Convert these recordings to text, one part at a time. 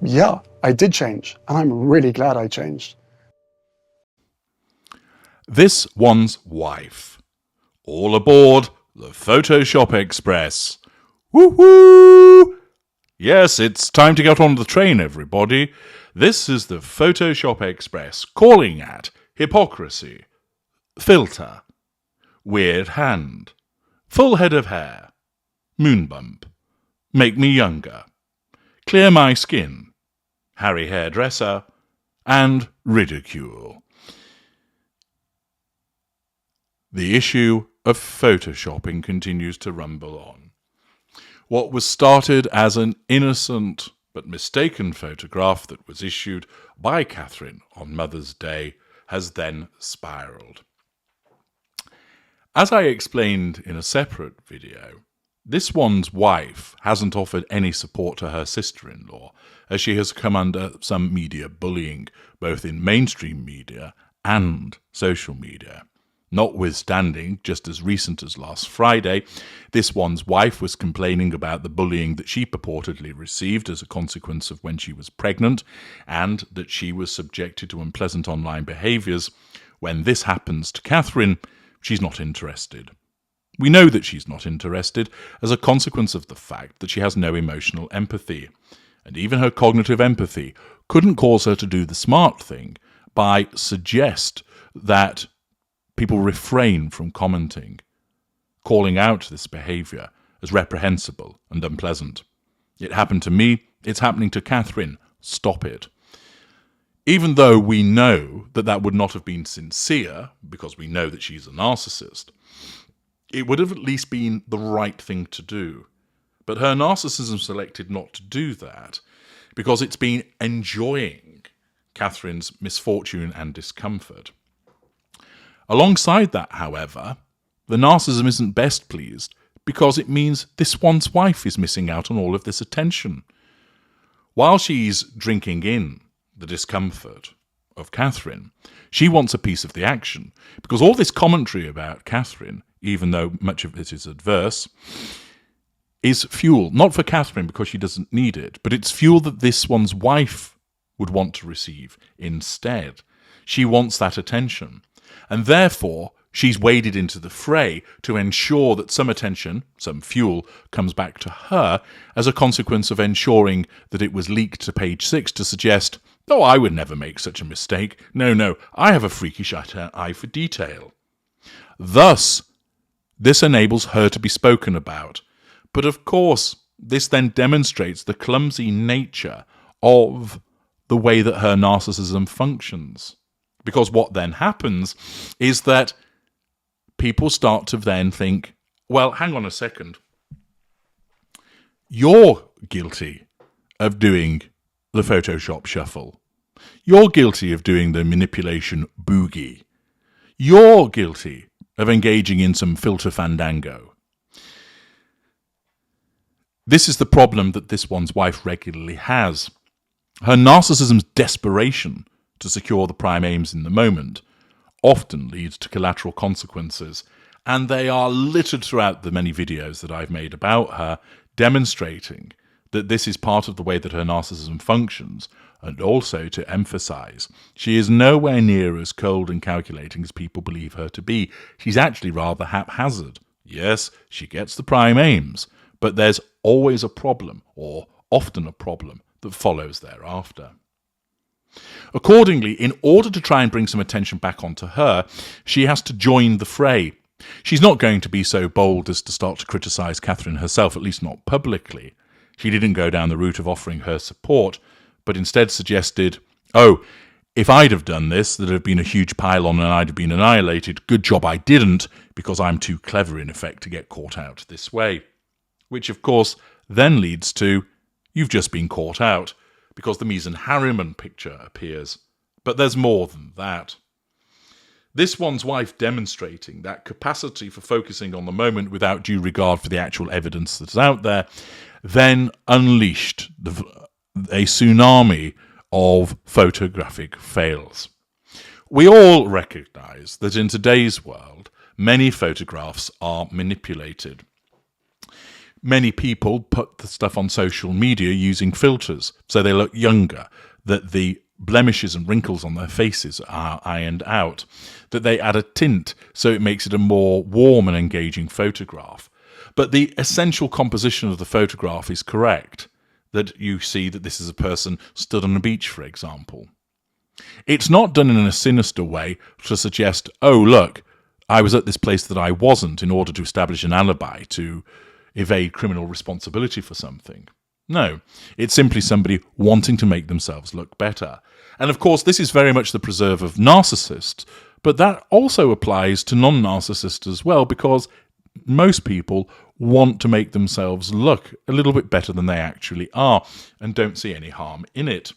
Yeah, I did change, and I'm really glad I changed. This one's wife. All aboard the Photoshop Express. Woohoo! Yes, it's time to get on the train, everybody. This is the Photoshop Express calling at hypocrisy, filter, weird hand, full head of hair, moon bump, make me younger, clear my skin, Harry hairdresser, and ridicule. The issue of photoshopping continues to rumble on. What was started as an innocent but mistaken photograph that was issued by Catherine on Mother's Day has then spiraled. As I explained in a separate video, this one's wife hasn't offered any support to her sister-in-law, as she has come under some media bullying, both in mainstream media and social media. Notwithstanding, just as recent as last Friday, this one's wife was complaining about the bullying that she purportedly received as a consequence of when she was pregnant, and that she was subjected to unpleasant online behaviours. When this happens to Catherine, she's not interested. We know that she's not interested as a consequence of the fact that she has no emotional empathy, and even her cognitive empathy couldn't cause her to do the smart thing by suggest that people refrain from commenting, calling out this behaviour as reprehensible and unpleasant. It happened to me, it's happening to Catherine, stop it. Even though we know that that would not have been sincere, because we know that she's a narcissist, it would have at least been the right thing to do. But her narcissism selected not to do that because it's been enjoying Catherine's misfortune and discomfort. Alongside that, however, the narcissism isn't best pleased because it means this one's wife is missing out on all of this attention. While she's drinking in the discomfort of Catherine, she wants a piece of the action, because all this commentary about Catherine, even though much of it is adverse, is fuel, not for Catherine because she doesn't need it, but it's fuel that this one's wife would want to receive instead. She wants that attention, and therefore she's waded into the fray to ensure that some attention, some fuel, comes back to her as a consequence of ensuring that it was leaked to Page 6 to suggest, oh, I would never make such a mistake. No, I have a freakish eye for detail. Thus, this enables her to be spoken about. But of course, this then demonstrates the clumsy nature of the way that her narcissism functions. Because what then happens is that people start to then think, well, hang on a second. You're guilty of doing the Photoshop shuffle. You're guilty of doing the manipulation boogie. You're guilty of engaging in some filter fandango. This is the problem that this one's wife regularly has. Her narcissism's desperation to secure the prime aims in the moment often leads to collateral consequences, and they are littered throughout the many videos that I've made about her, demonstrating that this is part of the way that her narcissism functions, and also to emphasise she is nowhere near as cold and calculating as people believe her to be. She's actually rather haphazard. Yes, she gets the prime aims, but there's always a problem, or often a problem, that follows thereafter. Accordingly, in order to try and bring some attention back onto her, she has to join the fray. She's not going to be so bold as to start to criticise Catherine herself, at least not publicly. She didn't go down the route of offering her support, but instead suggested, oh, if I'd have done this, there'd have been a huge pile-on and I'd have been annihilated. Good job I didn't, because I'm too clever, in effect, to get caught out this way. Which, of course, then leads to, you've just been caught out, because the Mies and Harriman picture appears. But there's more than that. This one's wife demonstrating that capacity for focusing on the moment without due regard for the actual evidence that's out there, then unleashed a tsunami of photographic fails. We all recognise that in today's world, many photographs are manipulated. Many people put the stuff on social media using filters, so they look younger, that the blemishes and wrinkles on their faces are ironed out, that they add a tint so it makes it a more warm and engaging photograph. But the essential composition of the photograph is correct, that you see that this is a person stood on a beach, for example. It's not done in a sinister way to suggest, oh, look, I was at this place that I wasn't in order to establish an alibi to evade criminal responsibility for something. No, it's simply somebody wanting to make themselves look better. And of course, this is very much the preserve of narcissists, but that also applies to non-narcissists as well, because most people want to make themselves look a little bit better than they actually are and don't see any harm in it.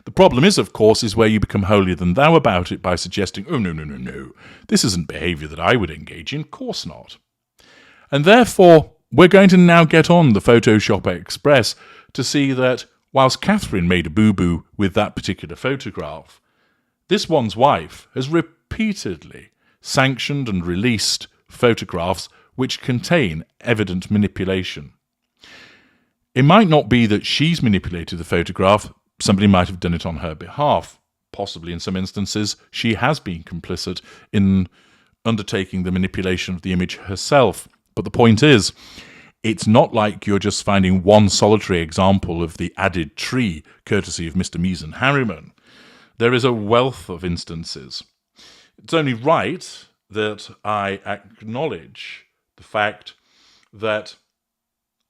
The problem is, of course, is where you become holier than thou about it by suggesting, oh, no, this isn't behaviour that I would engage in, of course not. And therefore, we're going to now get on the Photoshop Express to see that whilst Catherine made a boo-boo with that particular photograph, this one's wife has repeatedly sanctioned and released photographs which contain evident manipulation. It might not be that she's manipulated the photograph, somebody might have done it on her behalf. Possibly in some instances she has been complicit in undertaking the manipulation of the image herself. But the point is, it's not like you're just finding one solitary example of the added tree courtesy of Mr. Mies and Harriman. There is a wealth of instances. It's only right that I acknowledge the fact that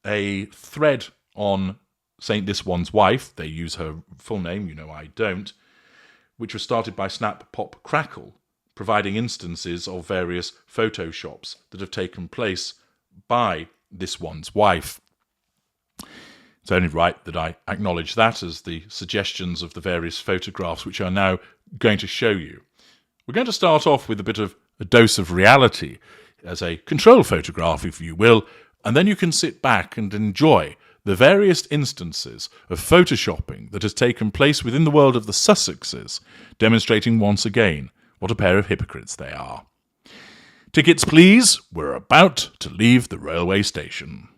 a thread on St. This One's Wife, they use her full name, you know I don't, which was started by Snap, Pop, Crackle, providing instances of various photoshops that have taken place by This One's Wife. It's only right that I acknowledge that as the suggestions of the various photographs which I'm now going to show you. We're going to start off with a bit of a dose of reality as a control photograph, if you will, and then you can sit back and enjoy the various instances of photoshopping that has taken place within the world of the Sussexes, demonstrating once again what a pair of hypocrites they are. Tickets, please. We're about to leave the railway station.